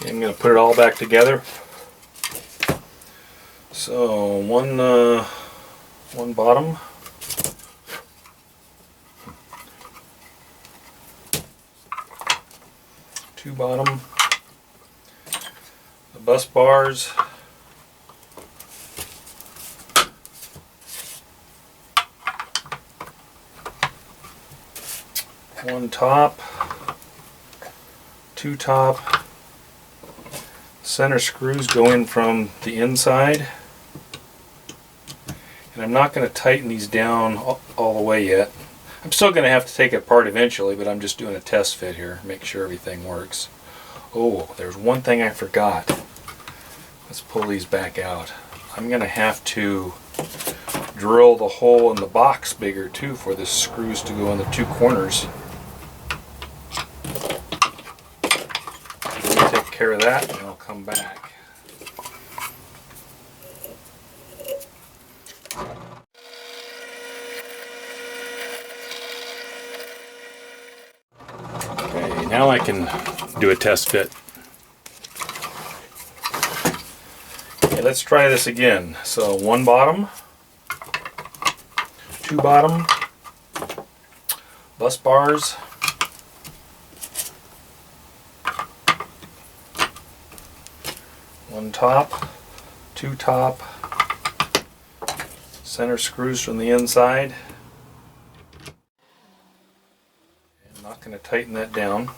I'm going to put it all back together. So one bottom, two bottom, the bus bars, one top, two top. Center screws go in from the inside, and I'm not going to tighten these down all the way yet. I'm still going to have to take it apart eventually, but I'm just doing a test fit here, make sure everything works. Oh, there's one thing I forgot. Let's pull these back out. I'm going to have to drill the hole in the box bigger too for the screws to go in the two corners. Let me take care of that and I'll come back. Okay, now I can do a test fit. Okay, let's try this again. So one bottom, two bottom, bus bars, one top, two top, center screws from the inside. I'm not going to tighten that down.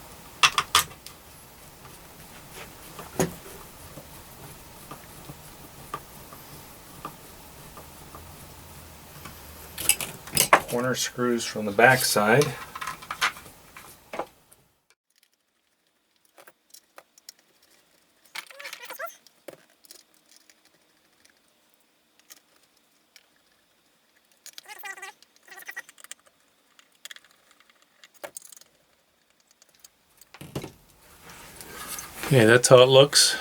Corner screws from the back side. Okay, that's how it looks.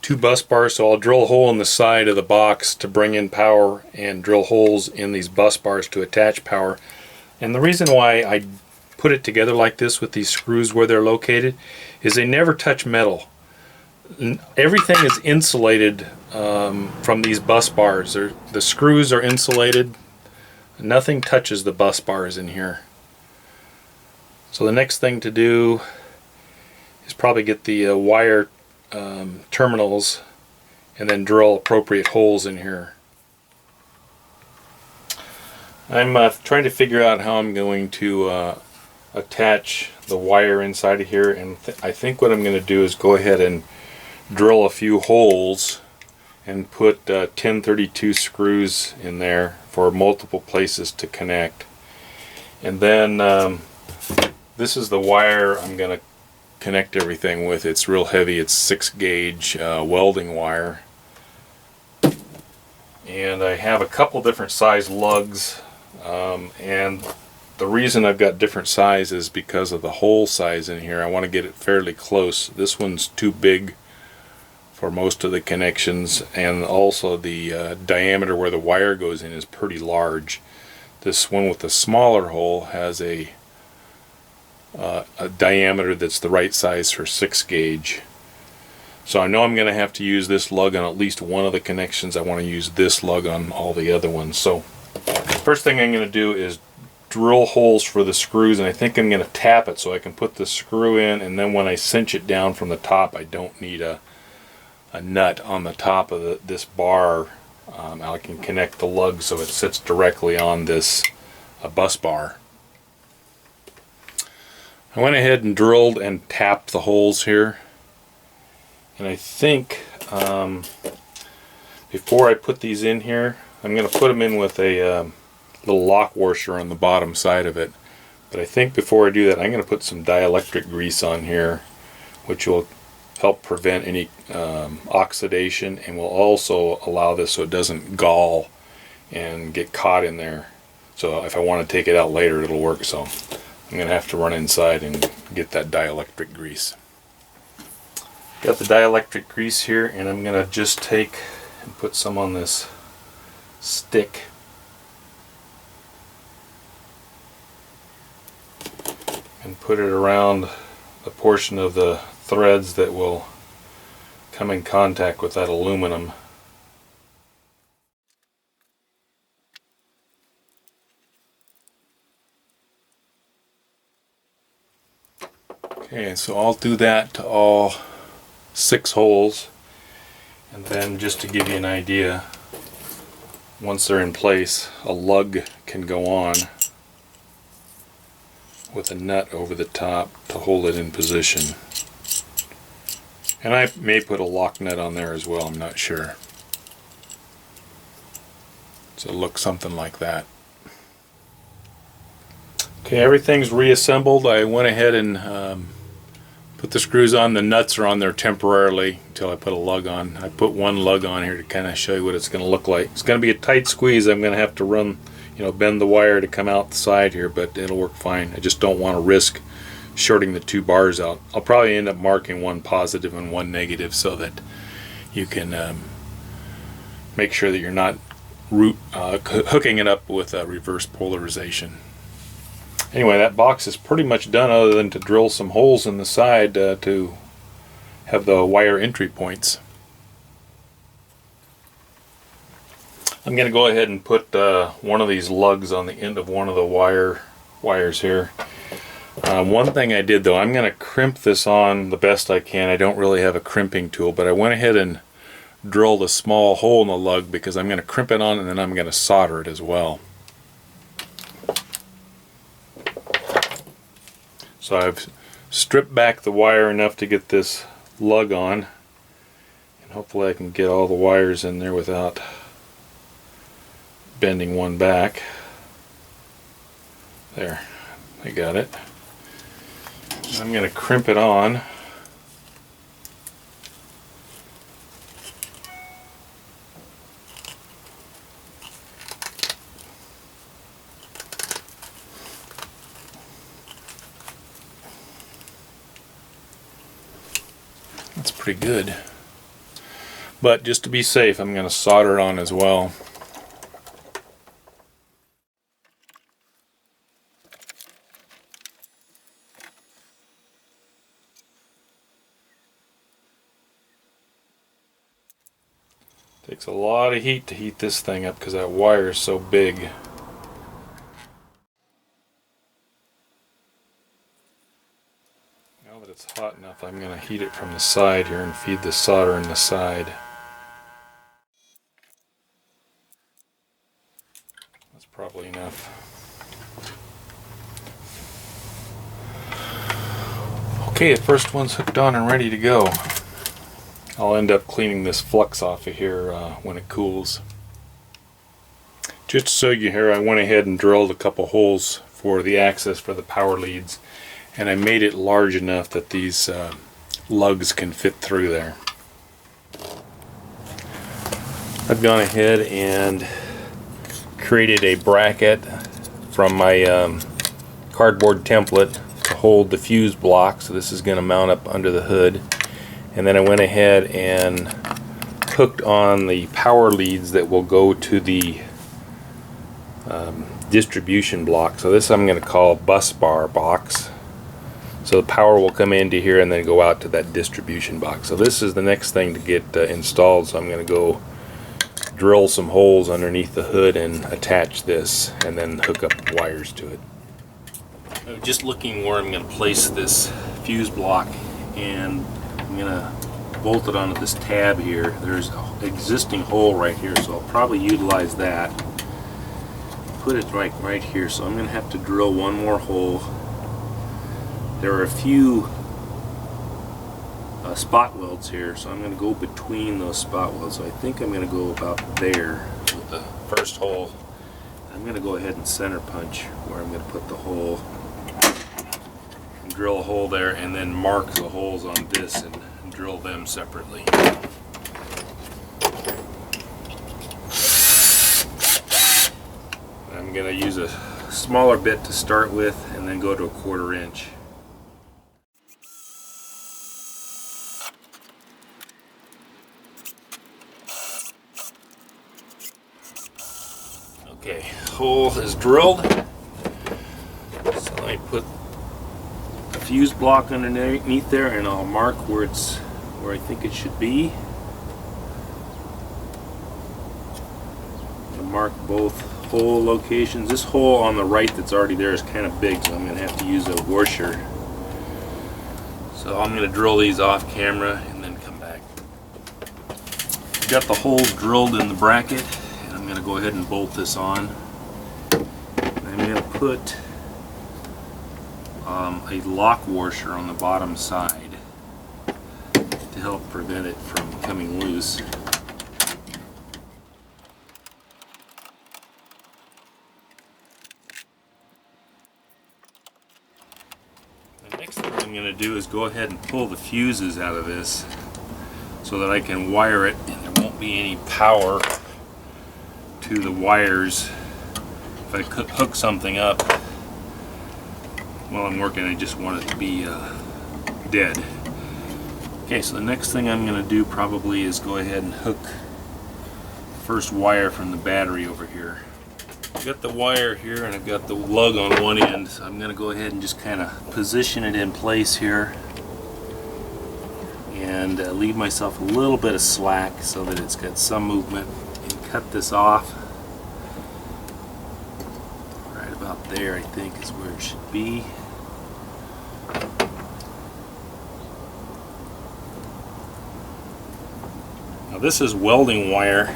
Two bus bars, so I'll drill a hole in the side of the box to bring in power and drill holes in these bus bars to attach power. And the reason why I put it together like this with these screws where they're located is they never touch metal. Everything is insulated from these bus bars. The screws are insulated. Nothing touches the bus bars in here. So the next thing to do is probably get the wire terminals and then drill appropriate holes in here. I'm trying to figure out how I'm going to attach the wire inside of here, and I think what I'm going to do is go ahead and drill a few holes and put 1032 screws in there for multiple places to connect. And then this is the wire I'm going to connect everything with. It's real heavy. It's 6 gauge welding wire, and I have a couple different size lugs, and the reason I've got different size is because of the hole size in here. I want to get it fairly close. This one's too big for most of the connections, and also the diameter where the wire goes in is pretty large. This one with the smaller hole has a diameter that's the right size for 6 gauge. So I know I'm going to have to use this lug on at least one of the connections. I want to use this lug on all the other ones. So first thing I'm going to do is drill holes for the screws, and I think I'm going to tap it so I can put the screw in, and then when I cinch it down from the top, I don't need a nut on the top of this bar. I can connect the lug so it sits directly on this bus bar. I went ahead and drilled and tapped the holes here, and I think before I put these in here, I'm going to put them in with a little lock washer on the bottom side of it. But I think before I do that, I'm going to put some dielectric grease on here, which will help prevent any oxidation, and will also allow this so it doesn't gall and get caught in there. So if I want to take it out later, it'll work. So I'm going to have to run inside and get that dielectric grease. Got the dielectric grease here, and I'm going to just take and put some on this stick. And put it around the portion of the threads that will come in contact with that aluminum. Okay, so I'll do that to all 6 holes, and then just to give you an idea, once they're in place, a lug can go on with a nut over the top to hold it in position. And I may put a lock nut on there as well, I'm not sure. So it'll look something like that. Okay, everything's reassembled. I went ahead and put the screws on. The nuts are on there temporarily until I put a lug on. I put one lug on here to kind of show you what it's going to look like. It's going to be a tight squeeze. I'm going to have to run, bend the wire to come out the side here, but it'll work fine. I just don't want to risk shorting the 2 bars out. I'll probably end up marking one positive and one negative so that you can make sure that you're not hooking it up with a reverse polarization. Anyway, that box is pretty much done, other than to drill some holes in the side to have the wire entry points. I'm going to go ahead and put one of these lugs on the end of one of the wires here. One thing I did though, I'm going to crimp this on the best I can. I don't really have a crimping tool, but I went ahead and drilled a small hole in the lug because I'm going to crimp it on and then I'm going to solder it as well. So I've stripped back the wire enough to get this lug on, and hopefully I can get all the wires in there without bending one back. There, I got it. I'm going to crimp it on. That's pretty good. But just to be safe, I'm going to solder it on as well. Takes a lot of heat to heat this thing up because that wire is so big. Now that it's hot enough, I'm going to heat it from the side here and feed the solder in the side. That's probably enough. Okay, the first one's hooked on and ready to go. I'll end up cleaning this flux off of here when it cools. Just to show you here, I went ahead and drilled a couple holes for the access for the power leads, and I made it large enough that these lugs can fit through there. I've gone ahead and created a bracket from my cardboard template to hold the fuse block, so this is going to mount up under the hood. And then I went ahead and hooked on the power leads that will go to the distribution block. So this I'm going to call bus bar box. So the power will come into here and then go out to that distribution box. So this is the next thing to get installed. So I'm going to go drill some holes underneath the hood and attach this and then hook up wires to it. I'm just looking where I'm going to place this fuse block, and I'm going to bolt it onto this tab here. There's an existing hole right here, so I'll probably utilize that. Put it right here, so I'm going to have to drill one more hole. There are a few spot welds here, so I'm going to go between those spot welds. So I think I'm going to go about there with the first hole. I'm going to go ahead and center punch where I'm going to put the hole. Drill a hole there and then mark the holes on this and drill them separately. I'm going to use a smaller bit to start with and then go to a 1/4 inch. Okay, hole is drilled. So let me put fuse block underneath there, and I'll mark where it's where I think it should be. I'm going to mark both hole locations. This hole on the right that's already there is kind of big, so I'm going to have to use a washer. So I'm going to drill these off camera and then come back. I've got the holes drilled in the bracket, and I'm going to go ahead and bolt this on. And I'm going to put a lock washer on the bottom side to help prevent it from coming loose. The next thing I'm going to do is go ahead and pull the fuses out of this so that I can wire it and there won't be any power to the wires. If I hook something up while I'm working, I just want it to be dead. Okay, so the next thing I'm going to do probably is go ahead and hook the first wire from the battery over here. I've got the wire here and I've got the lug on one end, so I'm going to go ahead and just kind of position it in place here and leave myself a little bit of slack so that it's got some movement, and cut this off. Right about there, I think, is where it should be. Now this is welding wire,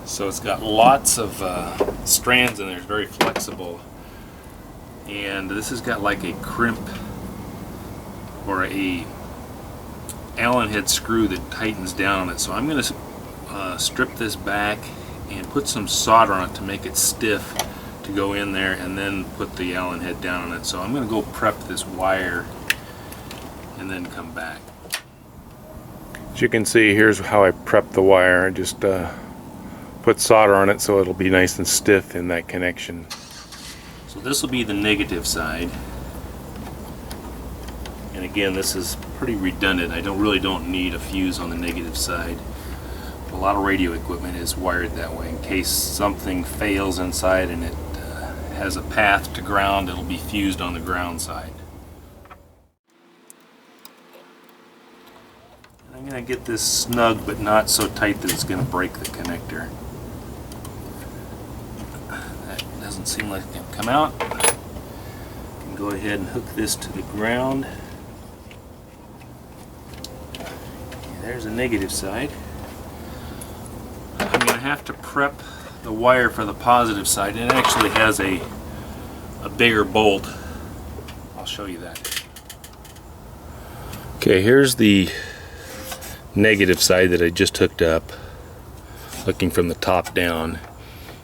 so it's got lots of strands in there. It's very flexible, and this has got like a crimp or a Allen head screw that tightens down on it. So I'm going to strip this back and put some solder on it to make it stiff to go in there, and then put the Allen head down on it. So I'm going to go prep this wire and then come back. As you can see, here's how I prep the wire. I just put solder on it so it'll be nice and stiff in that connection. So this will be the negative side, and again, this is pretty redundant. I really don't need a fuse on the negative side. A lot of radio equipment is wired that way. In case something fails inside and it has a path to ground, it'll be fused on the ground side. I'm going to get this snug but not so tight that it's going to break the connector. That doesn't seem like it can come out. I can go ahead and hook this to the ground. Okay, there's the negative side. I'm going to have to prep the wire for the positive side. It actually has a bigger bolt. I'll show you that. Okay, here's the negative side that I just hooked up, looking from the top down,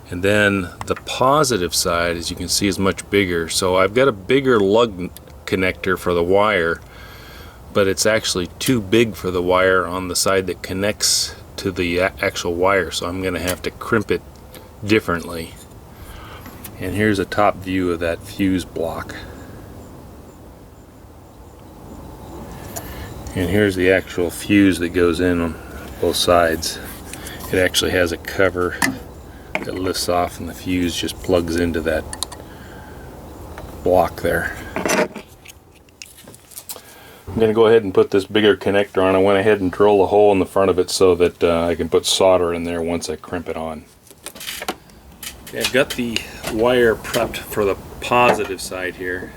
and then the positive side, as you can see, is much bigger. So I've got a bigger lug connector for the wire, but it's actually too big for the wire on the side that connects to the actual wire, so I'm going to have to crimp it differently. And here's a top view of that fuse block. And here's the actual fuse that goes in on both sides. It actually has a cover that lifts off, and the fuse just plugs into that block there. I'm going to go ahead and put this bigger connector on. I went ahead and drilled a hole in the front of it so that I can put solder in there once I crimp it on. Okay, I've got the wire prepped for the positive side here.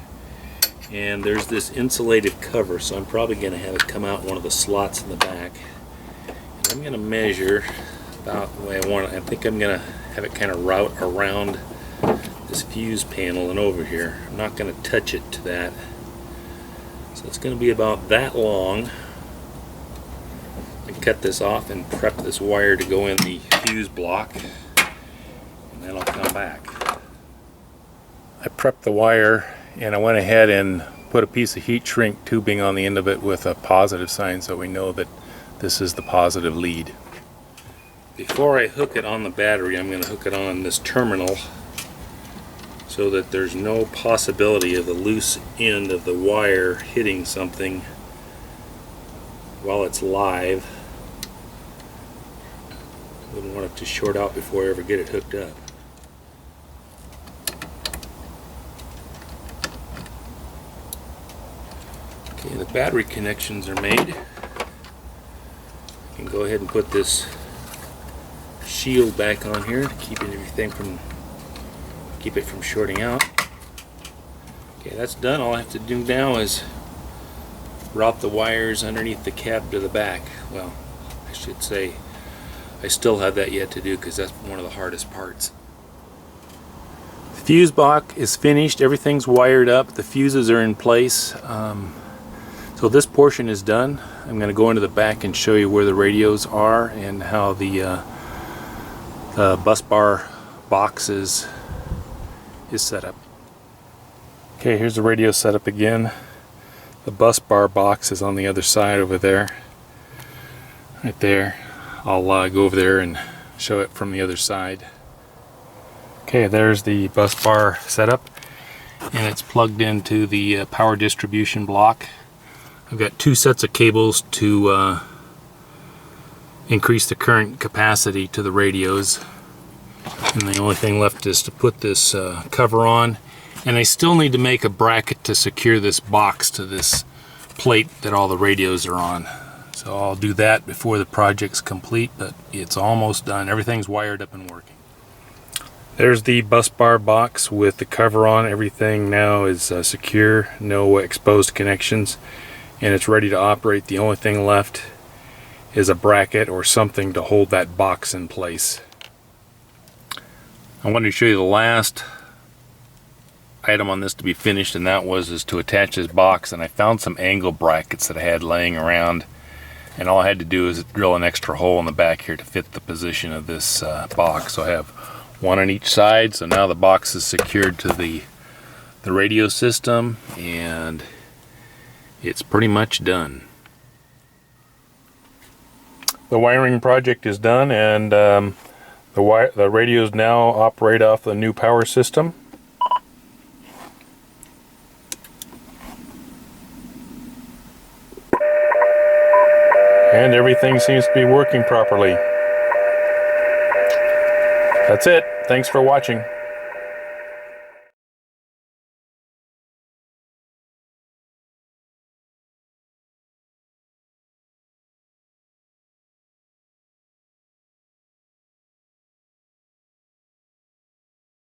And there's this insulated cover, so I'm probably going to have it come out one of the slots in the back. And I'm going to measure about the way I want it. I think I'm going to have it kind of route around this fuse panel and over here. I'm not going to touch it to that. So it's going to be about that long. I cut this off and prep this wire to go in the fuse block, and then I'll come back. I prepped the wire, and I went ahead and put a piece of heat shrink tubing on the end of it with a positive sign so we know that this is the positive lead. Before I hook it on the battery, I'm going to hook it on this terminal so that there's no possibility of the loose end of the wire hitting something while it's live. Wouldn't want it to short out before I ever get it hooked up. Okay, the battery connections are made. You can go ahead and put this shield back on here to keep it from shorting out. Okay, that's done. All I have to do now is route the wires underneath the cab to the back. Well, I should say I still have that yet to do because that's one of the hardest parts. The fuse box is finished. Everything's wired up. The fuses are in place. So this portion is done. I'm going to go into the back and show you where the radios are and how the bus bar box is set up. Okay, here's the radio setup again. The bus bar box is on the other side over there. Right there. I'll go over there and show it from the other side. Okay, there's the bus bar setup, and it's plugged into the power distribution block. I've got two sets of cables to increase the current capacity to the radios, and the only thing left is to put this cover on, and I still need to make a bracket to secure this box to this plate that all the radios are on. So I'll do that before the project's complete, but it's almost done. Everything's wired up and working. There's the bus bar box with the cover on. Everything now is secure, no exposed connections, and it's ready to operate. The only thing left is a bracket or something to hold that box in place. I wanted to show you the last item on this to be finished, and that was to attach this box, and I found some angle brackets that I had laying around, and all I had to do is drill an extra hole in the back here to fit the position of this box. So I have one on each side, so now the box is secured to the radio system, and it's pretty much done. The wiring project is done, and the radios now operate off the new power system. And everything seems to be working properly. That's it. Thanks for watching.